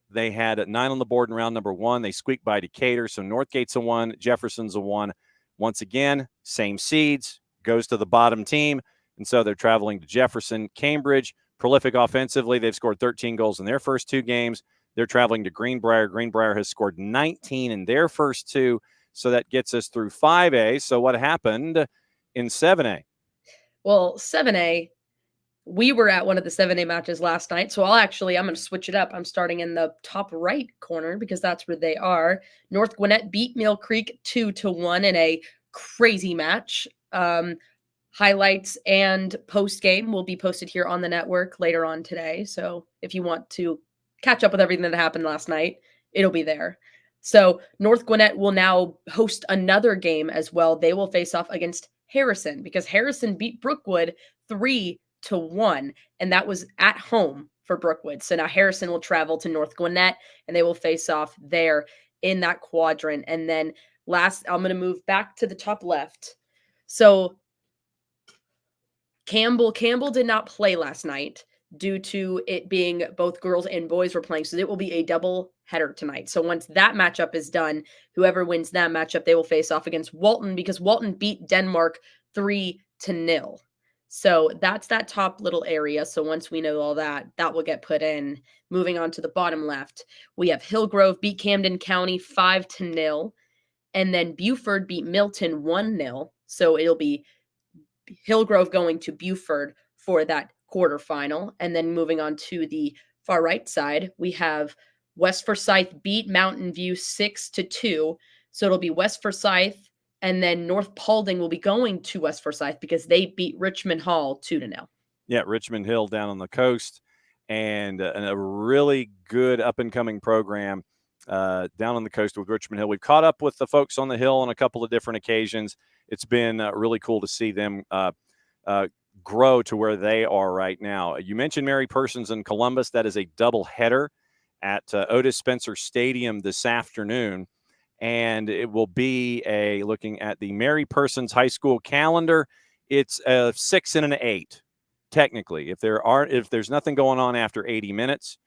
They had a 9 on the board in round number 1. They squeaked by Decatur. So Northgate's a 1. Jefferson's a 1. Once again, same seeds. Goes to the bottom team. And so they're traveling to Jefferson. Cambridge, prolific offensively. They've scored 13 goals in their first 2 games. They're traveling to Greenbrier. Greenbrier has scored 19 in their first 2. So that gets us through 5A. So what happened in 7A? Well, 7A, we were at one of the 7A matches last night. So I'm going to switch it up. I'm starting in the top right corner because that's where they are. North Gwinnett beat Mill Creek 2-1 in a crazy match. Highlights and post game will be posted here on the network later on today. So if you want to catch up with everything that happened last night, it'll be there. So North Gwinnett will now host another game as well. They will face off against Harrison because Harrison beat Brookwood 3-1, and that was at home for Brookwood. So now Harrison will travel to North Gwinnett, and they will face off there in that quadrant. And then last, I'm going to move back to the top left. So Campbell did not play last night due to it being both girls and boys were playing. So it will be a double header tonight. So once that matchup is done, whoever wins that matchup, they will face off against Walton because Walton beat Denmark 3-0. So that's that top little area. So once we know all that, that will get put in. Moving on to the bottom left, we have Hillgrove beat Camden County 5-0. And then Buford beat Milton 1-0. So it'll be Hillgrove going to Buford for that quarterfinal. And then moving on to the far right side, we have West Forsyth beat Mountain View 6-2. So it'll be West Forsyth, and then North Paulding will be going to West Forsyth because they beat Richmond Hall 2-0. Yeah, Richmond Hill down on the coast, and a really good up-and-coming program down on the coast with Richmond Hill. We've caught up with the folks on the Hill on a couple of different occasions. It's been really cool to see them grow to where they are right now. You mentioned Mary Persons in Columbus. That is a double header at Otis Spencer Stadium this afternoon. And it will be looking at the Mary Persons High School calendar, it's a 6 and an 8, technically. If there's nothing going on after 80 minutes,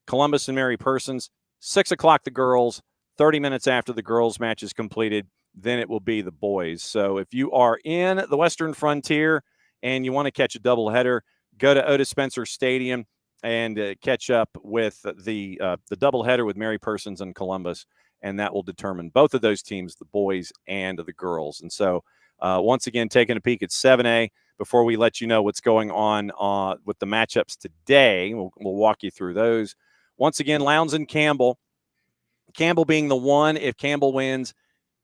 Columbus and Mary Persons, 6 o'clock the girls, 30 minutes after the girls' match is completed, then it will be the boys. So if you are in the Western Frontier and you want to catch a doubleheader, go to Otis Spencer Stadium and catch up with the doubleheader with Mary Persons and Columbus, and that will determine both of those teams, the boys and the girls. And so once again, taking a peek at 7A before we let you know what's going on with the matchups today. We'll walk you through those. Once again, Lowndes and Campbell. Campbell being the one. If Campbell wins,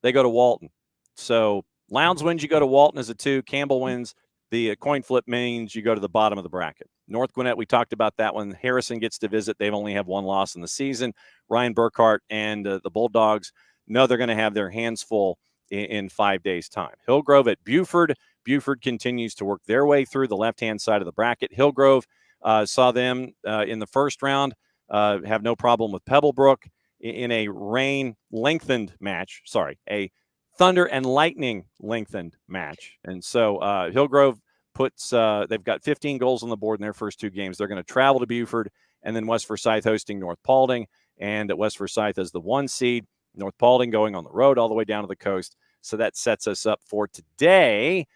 they go to Walton. So Lowndes wins, you go to Walton as a 2. Campbell wins. The coin flip means you go to the bottom of the bracket. North Gwinnett, we talked about that one. Harrison gets to visit. They've only have one loss in the season. Ryan Burkhart and the Bulldogs know they're going to have their hands full in 5 days' time. Hillgrove at Buford. Buford continues to work their way through the left-hand side of the bracket. Hillgrove saw them in the first round have no problem with Pebblebrook in a rain-lengthened match. Sorry, a thunder and lightning lengthened match. And so Hillgrove they've got 15 goals on the board in their first 2 games. They're going to travel to Buford, and then West Forsyth hosting North Paulding. And West Forsyth as the 1 seed, North Paulding going on the road all the way down to the coast. So that sets us up for today.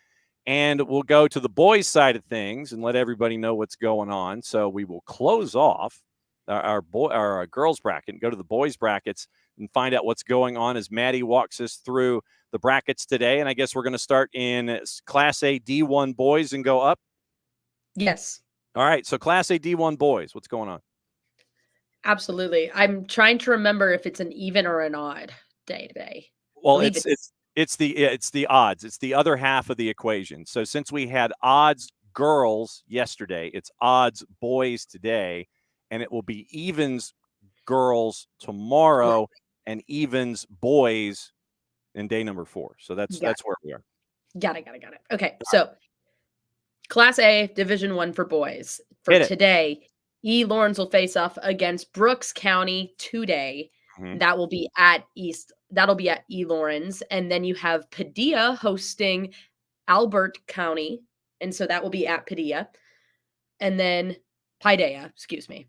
And we'll go to the boys' side of things and let everybody know what's going on. So we will close off our girls' bracket and go to the boys' brackets and find out what's going on as Maddie walks us through the brackets today. And I guess we're going to start in Class A D1 boys and go up. Yes. All right. So Class A D1 boys, what's going on? Absolutely. I'm trying to remember if it's an even or an odd day today. Well, it's the odds. It's the other half of the equation. So since we had odds girls yesterday, it's odds boys today, and it will be evens girls tomorrow and evens boys in day number 4. So that's where we are. Got it. Okay. So Class A Division 1 for boys. For today, E. Lawrence will face off against Brooks County today. Mm-hmm. That will be at E. Lawrence. And then you have Padilla hosting Albert County. And so that will be at Padilla. And then Paideia, excuse me.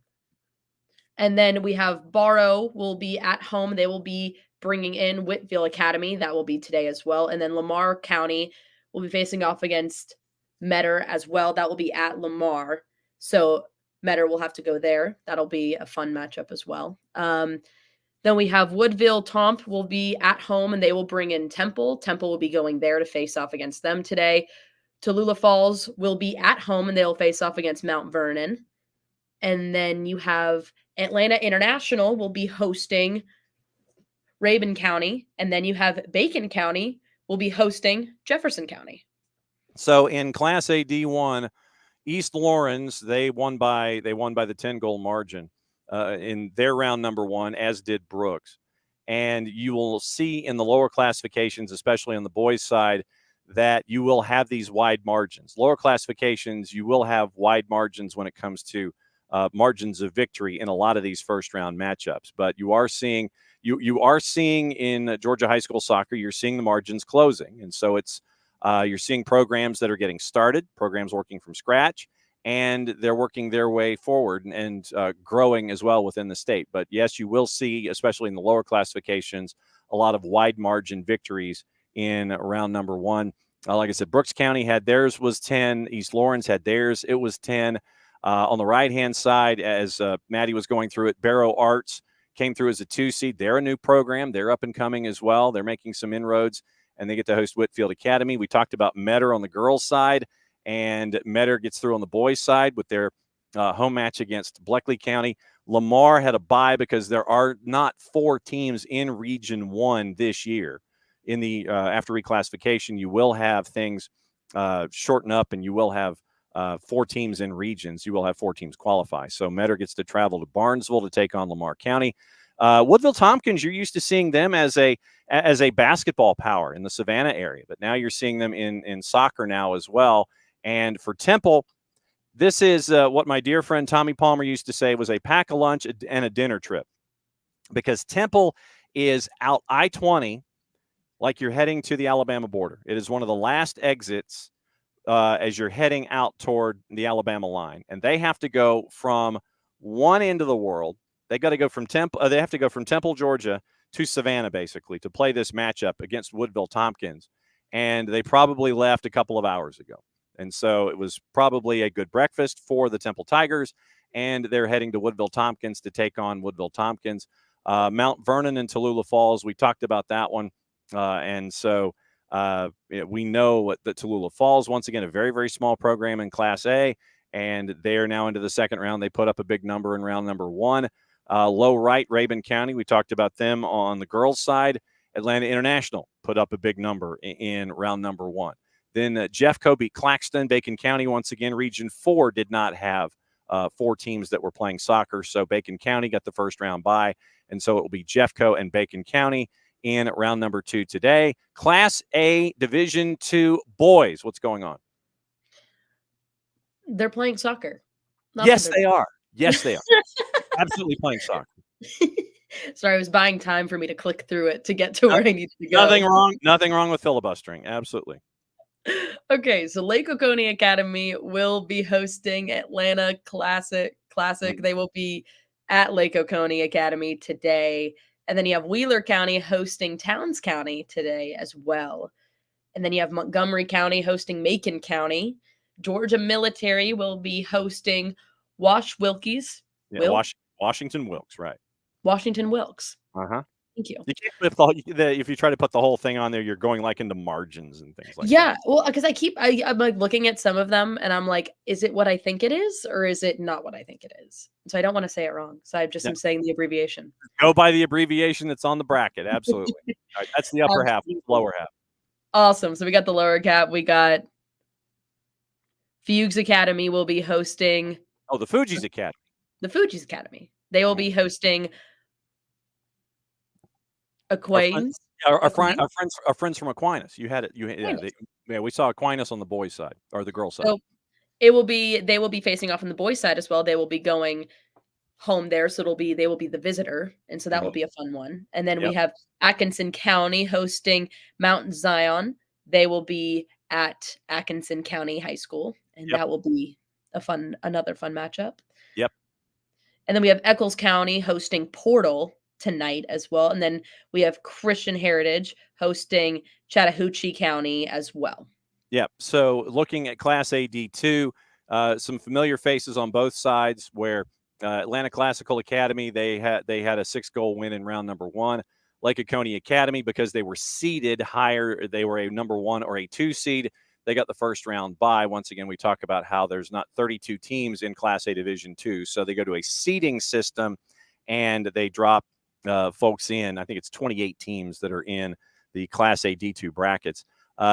And then we have Barrow will be at home. They will be bringing in Whitfield Academy. That will be today as well. And then Lamar County will be facing off against Metter as well. That will be at Lamar. So Metter will have to go there. That'll be a fun matchup as well. Then we have Woodville Tomp will be at home, and they will bring in Temple. Temple will be going there to face off against them today. Tallulah Falls will be at home and they'll face off against Mount Vernon. And then you have Atlanta International will be hosting Rabun County. And then you have Bacon County will be hosting Jefferson County. So in Class A D1, East Lawrence, they won by the 10-goal margin in their round number 1, as did Brooks. And you will see in the lower classifications, especially on the boys' side, that you will have these wide margins. Lower classifications, you will have wide margins when it comes to margins of victory in a lot of these first-round matchups. But you are seeing in Georgia high school soccer, you're seeing the margins closing, and so it's you're seeing programs that are getting started, programs working from scratch, and they're working their way forward and growing as well within the state. But yes, you will see, especially in the lower classifications, a lot of wide margin victories in round number 1. Like I said, Brooks County had theirs was 10. East Lawrence had theirs. It was 10. On the right-hand side, as Maddie was going through it, Barrow Arts came through as a 2 seed. They're a new program. They're up and coming as well. They're making some inroads, and they get to host Whitfield Academy. We talked about Metter on the girls' side, and Metter gets through on the boys' side with their home match against Bleckley County. Lamar had a bye because there are not 4 teams in Region 1 this year. In the after reclassification, you will have things shorten up, and you will have 4 teams in regions. You will have 4 teams qualify. So Metter gets to travel to Barnesville to take on Lamar County. Woodville Tompkins, you're used to seeing them as a basketball power in the Savannah area, but now you're seeing them in soccer now as well. And for Temple, this is what my dear friend Tommy Palmer used to say was a pack a lunch and a dinner trip, because Temple is out I-20 like you're heading to the Alabama border. It is one of the last exits as you're heading out toward the Alabama line, and they have to go from one end of the world. They got to go from Temple. They have to go from Temple, Georgia, to Savannah, basically, to play this matchup against Woodville Tompkins. And they probably left a couple of hours ago, and so it was probably a good breakfast for the Temple Tigers. And they're heading to Woodville Tompkins to take on Woodville Tompkins. Mount Vernon and Tallulah Falls. We talked about that one, and so. We know that Tallulah Falls, once again, a very, very small program in Class A, and they are now into the second round. They put up a big number in round number 1. Low right, Rabun County, we talked about them on the girls' side. Atlanta International put up a big number in round number 1. Then Jeffco beat Claxton. Bacon County, once again, Region 4 did not have 4 teams that were playing soccer, so Bacon County got the first round bye, and so it will be Jeffco and Bacon County in round number 2 today. Class A Division 2 boys, what's going on? They're playing soccer. Yes, they are. Yes, they are. Absolutely playing soccer. Sorry, I was buying time for me to click through it to get to where I need to go. Nothing wrong with filibustering. Absolutely. Okay, so Lake Oconee Academy will be hosting Atlanta Classic. They will be at Lake Oconee Academy today. And then you have Wheeler County hosting Towns County today as well. And then you have Montgomery County hosting Macon County. Georgia Military will be hosting Wilkes. Yeah, Washington Wilkes, right. Washington Wilkes. Uh-huh. Thank you. You can't if you try to put the whole thing on there, you're going like into margins and things like that. Yeah, well, because I'm like looking at some of them and I'm like, is it what I think it is or is it not what I think it is? So I don't want to say it wrong. So I just am saying the abbreviation. Go by the abbreviation that's on the bracket. Absolutely. All right, that's the upper half, the lower half. Awesome. So we got the lower cap. We got Fugues Academy will be hosting. Oh, the Fuji's Academy. The Fuji's Academy. They will be hosting Aquinas. Our friends from Aquinas. You had it. We saw Aquinas on the boys' side or the girls' side. So they will be facing off on the boys' side as well. They will be going home there, so they will be the visitor, and so that will be a fun one. And then we have Atkinson County hosting Mount Zion. They will be at Atkinson County High School, and that will be another fun matchup. Yep. And then we have Eccles County hosting Portal tonight as well. And then we have Christian Heritage hosting Chattahoochee County as well. Yep. So looking at Class A D2, some familiar faces on both sides where Atlanta Classical Academy, they had a 6-goal win in round number 1. Lake Oconee Academy, because they were seeded higher, they were a number 1 or a 2 seed. they got the first round bye. Once again, we talk about how there's not 32 teams in Class A Division II, so they go to a seeding system, and they drop folks in. I think it's 28 teams that are in the Class A D2 brackets.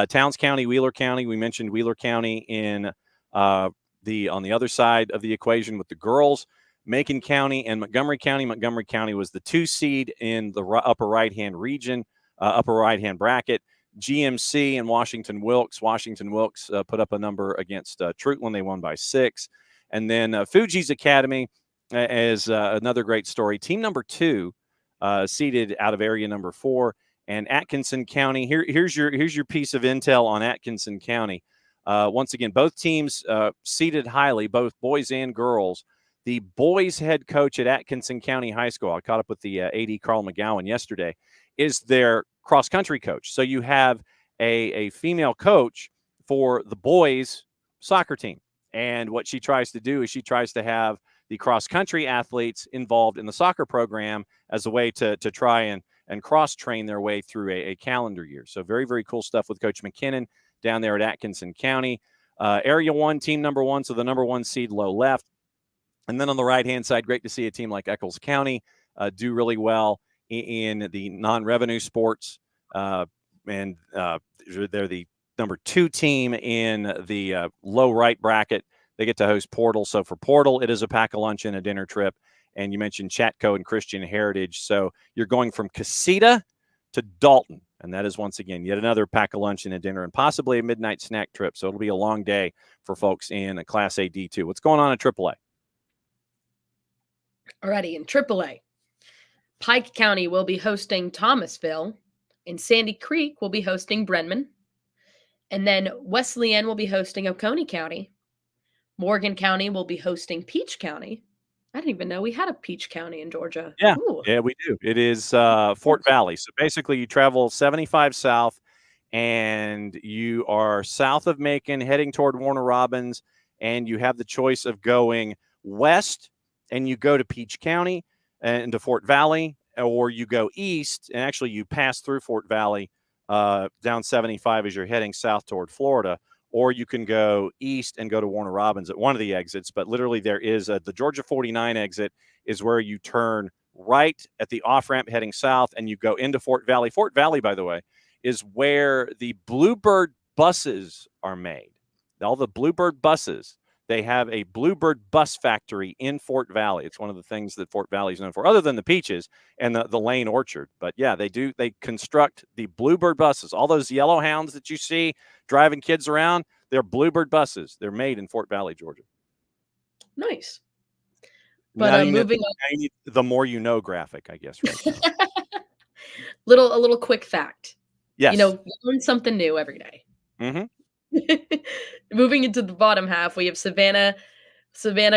Towns County, Wheeler County. We mentioned Wheeler County in on the other side of the equation with the girls. Macon County and Montgomery County. Montgomery County was the 2 seed in the upper right-hand region, upper right-hand bracket. GMC and Washington Wilkes. Washington Wilkes put up a number against Trutland. They won by 6. And then Fuji's Academy is another great story. Team number 2 seeded out of area number 4. And Atkinson County. Here's your piece of intel on Atkinson County. Once again, both teams seeded highly, both boys and girls. The boys head coach at Atkinson County High School, I caught up with the AD Carl McGowan yesterday, is their cross-country coach. So you have a female coach for the boys soccer team. And what she tries to do is she tries to have the cross-country athletes involved in the soccer program as a way to try and cross-train their way through a calendar year. So very, very cool stuff with Coach McKinnon down there at Atkinson County. Area 1, team number 1, so the number 1 seed low left. And then on the right-hand side, great to see a team like Eccles County do really well in the non-revenue sports. And they're the number 2 team in the low right bracket. They get to host Portal. So for Portal, it is a pack a lunch and a dinner trip. And you mentioned Chatco and Christian Heritage. So you're going from Casita to Dalton. And that is, once again, yet another pack a lunch and a dinner and possibly a midnight snack trip. So it'll be a long day for folks in a Class A D2. What's going on in AAA? Alrighty, in AAA, Pike County will be hosting Thomasville, and Sandy Creek will be hosting Brenman, and then Wesleyan will be hosting Oconee County. Morgan County will be hosting Peach County. I didn't even know we had a Peach County in Georgia. Yeah, Ooh. yeah, we do. It is Fort Valley. So basically, you travel 75 south, and you are south of Macon, heading toward Warner Robins, and you have the choice of going west, and you go to Peach County and to Fort Valley, or you go east, and actually you pass through Fort Valley down 75 as you're heading south toward Florida, or you can go east and go to Warner Robins at one of the exits. But literally there is the Georgia 49 exit is where you turn right at the off-ramp heading south, and you go into Fort Valley. Fort Valley, by the way, is where the Bluebird buses are made. All the Bluebird buses. They have a Bluebird bus factory in Fort Valley. It's one of the things that Fort Valley is known for, other than the peaches and the Lane Orchard. But yeah, they construct the Bluebird buses. All those yellow hounds that you see driving kids around, they're Bluebird buses. They're made in Fort Valley, Georgia. Nice. But moving on, the more you know graphic, I guess. Right now. a little quick fact. Yes. You learn something new every day. Mm-hmm. Moving into the bottom half, we have Savannah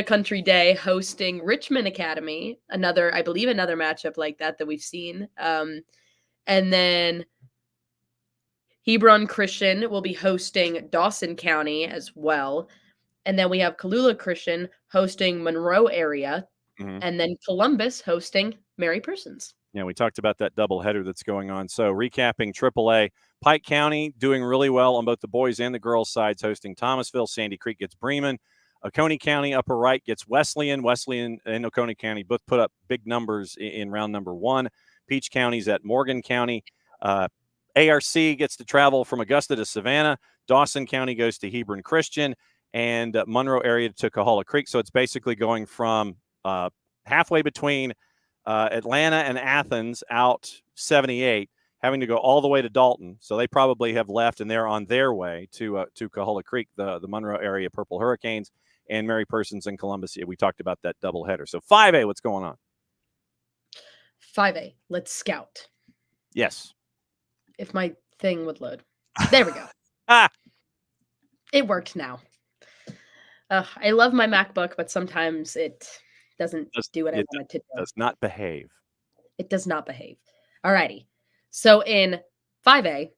Country Day hosting Richmond Academy. I believe another matchup like that we've seen. And then Hebron Christian will be hosting Dawson County as well. And then we have Kalula Christian hosting Monroe area. Mm-hmm. And then Columbus hosting Mary Persons. Yeah, we talked about that doubleheader that's going on. So recapping AAA, Pike County doing really well on both the boys and the girls sides, hosting Thomasville. Sandy Creek gets Bremen. Oconee County, upper right, gets Wesleyan. Wesleyan and Oconee County both put up big numbers in round number 1. Peach County's at Morgan County. ARC gets to travel from Augusta to Savannah. Dawson County goes to Hebron Christian. And Monroe area to Coahulla Creek. So it's basically going from halfway between Atlanta and Athens out 78, having to go all the way to Dalton. So they probably have left, and they're on their way to Coahulla Creek, the Monroe area Purple Hurricanes, and Mary Persons and Columbus. We talked about that doubleheader. So 5A, what's going on? 5A, let's scout. Yes. If my thing would load. There we go. It worked now. I love my MacBook, but sometimes it doesn't do what I want it to do. It does not behave. It does not behave. Alrighty. So in 5A,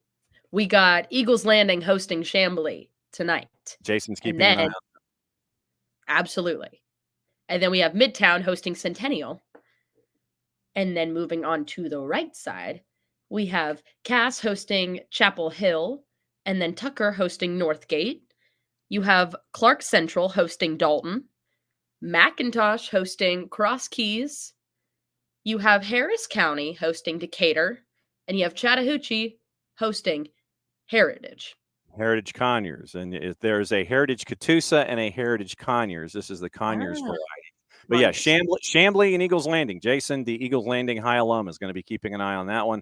we got Eagles Landing hosting Chamblee tonight. Jason's keeping an eye on. Absolutely. And then we have Midtown hosting Centennial. And then moving on to the right side, we have Cass hosting Chapel Hill. And then Tucker hosting Northgate. You have Clark Central hosting Dalton. McIntosh hosting Cross Keys. You have Harris County hosting Decatur. And you have Chattahoochee hosting Heritage. Heritage Conyers. And there's a Heritage Catoosa and a Heritage Conyers. This is the Conyers variety. But yeah, Chamblee and Eagles Landing. Jason, the Eagles Landing High Alum, is going to be keeping an eye on that one.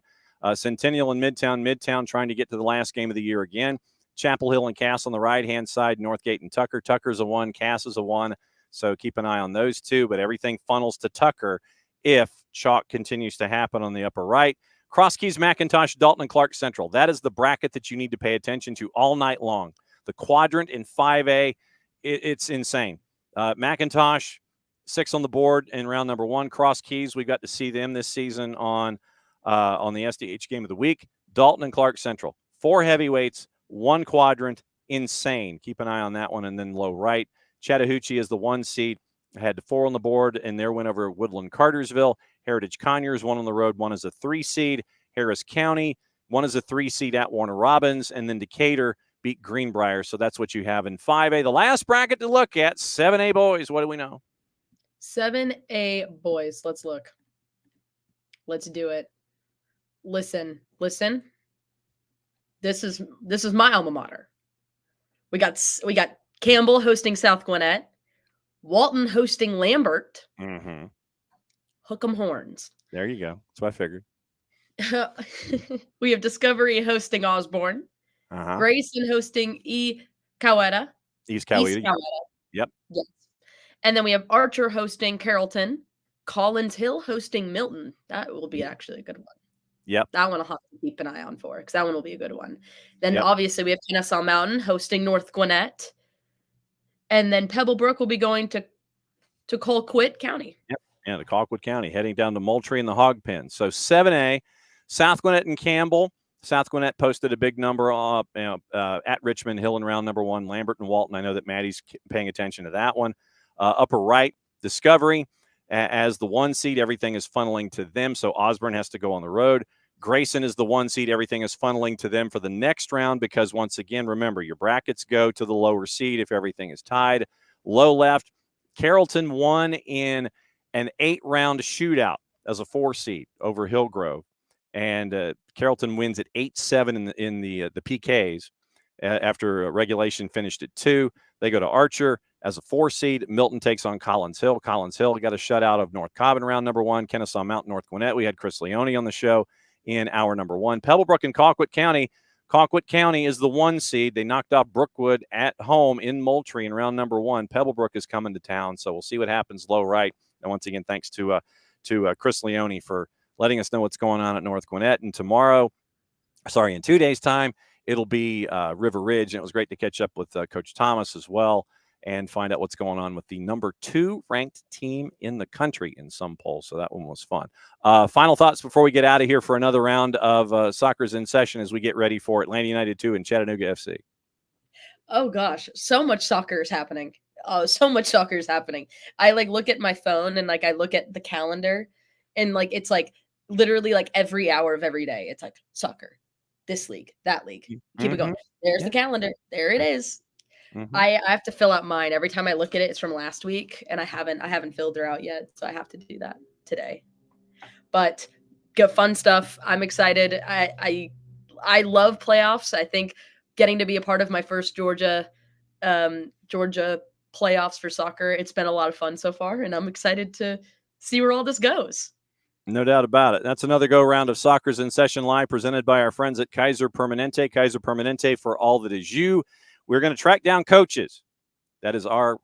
Centennial and Midtown trying to get to the last game of the year again. Chapel Hill and Cass on the right-hand side, Northgate and Tucker. Tucker's a 1, Cass is a 1. So keep an eye on those two, but everything funnels to Tucker if chalk continues to happen on the upper right. Cross Keys, McIntosh, Dalton, and Clark Central. That is the bracket that you need to pay attention to all night long. The quadrant in 5A, it's insane. McIntosh, 6 on the board in round number 1. Cross Keys, we got to see them this season on the SDH Game of the Week. Dalton and Clark Central, 4 heavyweights, 1 quadrant, insane. Keep an eye on that one. And then low right, Chattahoochee is the 1 seed. Had 4 on the board, and their win over Woodland Cartersville. Heritage Conyers, 1 on the road, 1 is a 3 seed. Harris County, 1 is a 3 seed at Warner Robins, and then Decatur beat Greenbrier. So that's what you have in 5A. The last bracket to look at, 7A boys. What do we know? 7A boys. Let's look. Let's do it. Listen. This is my alma mater. We got Campbell hosting South Gwinnett, Walton hosting Lambert. Mm-hmm. Hook 'em horns. There you go. That's what I figured. We have Discovery hosting Osborne. Uh-huh. Grayson hosting Coweta. East Coweta. Yep. Yes. And then we have Archer hosting Carrollton. Collins Hill hosting Milton. That will be actually a good one. Yep. That one I'll have to keep an eye on for because that one will be a good one. Then obviously we have Kennesaw Mountain hosting North Gwinnett. And then Pebblebrook will be going to Colquitt County. Yep. Yeah, the Colquitt County heading down to Moultrie and the Hog Pen. So 7A, South Gwinnett and Campbell. South Gwinnett posted a big number at Richmond Hill in round number 1. Lambert and Walton. I know that Maddie's paying attention to that one. Upper right, Discovery as the 1 seed. Everything is funneling to them. So Osborne has to go on the road. Grayson is the 1 seed. Everything is funneling to them for the next round because, once again, remember, your brackets go to the lower seed if everything is tied. Low left, Carrollton won in an 8-round shootout as a 4 seed over Hillgrove. And Carrollton wins at 8-7 in the PKs after regulation finished at 2. They go to Archer as a 4 seed. Milton takes on Collins Hill. Collins Hill got a shutout of North Cobb in round number 1. Kennesaw Mountain, North Gwinnett. We had Chris Leone on the show in hour number 1. Pebblebrook and Colquitt County. Colquitt County is the 1 seed. They knocked off Brookwood at home in Moultrie in round number 1. Pebblebrook is coming to town, so we'll see what happens low right. And once again, thanks to Chris Leone for letting us know what's going on at North Gwinnett. And in 2 days' time, it'll be River Ridge. And it was great to catch up with Coach Thomas as well and find out what's going on with the number 2 ranked team in the country in some polls. So that one was fun. Final thoughts before we get out of here for another round of Soccer's in Session as we get ready for Atlanta United 2 and Chattanooga FC. Oh, gosh. So much soccer is happening. Oh, so much soccer is happening. I look at my phone and I look at the calendar and it's literally every hour of every day. It's soccer, this league, that league. Keep it going. There's the calendar. There it is. Mm-hmm. I have to fill out mine. Every time I look at it, it's from last week and I haven't filled her out yet. So I have to do that today. But good fun stuff. I'm excited. I love playoffs. I think getting to be a part of my first Georgia playoffs for soccer, it's been a lot of fun so far, and I'm excited to see where all this goes. No doubt about it. That's another go-round of Soccer's in Session Live presented by our friends at Kaiser Permanente. Kaiser Permanente for all that is you. We're going to track down coaches. That is our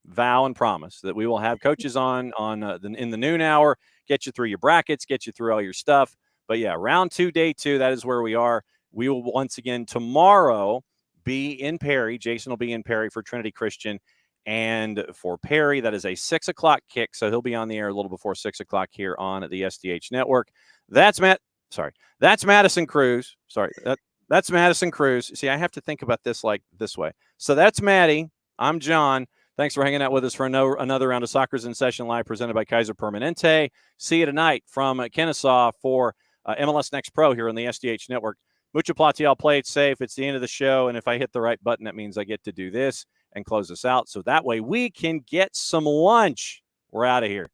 vow and promise that we will have coaches in the noon hour, get you through your brackets, get you through all your stuff. But yeah, round 2, day 2, that is where we are. We will once again tomorrow be in Perry. Jason will be in Perry for Trinity Christian. And for Perry, that is a 6 o'clock kick. So he'll be on the air a little before 6 o'clock here on the SDH network. That's Madison Cruz. That's Madison Cruz. See, I have to think about this this way. So that's Maddie. I'm John. Thanks for hanging out with us for another round of Soccer's in Session Live presented by Kaiser Permanente. See you tonight from Kennesaw for MLS Next Pro here on the SDH network. Mucho platiel, play it safe. It's the end of the show, and if I hit the right button, that means I get to do this and close us out. So that way we can get some lunch. We're out of here.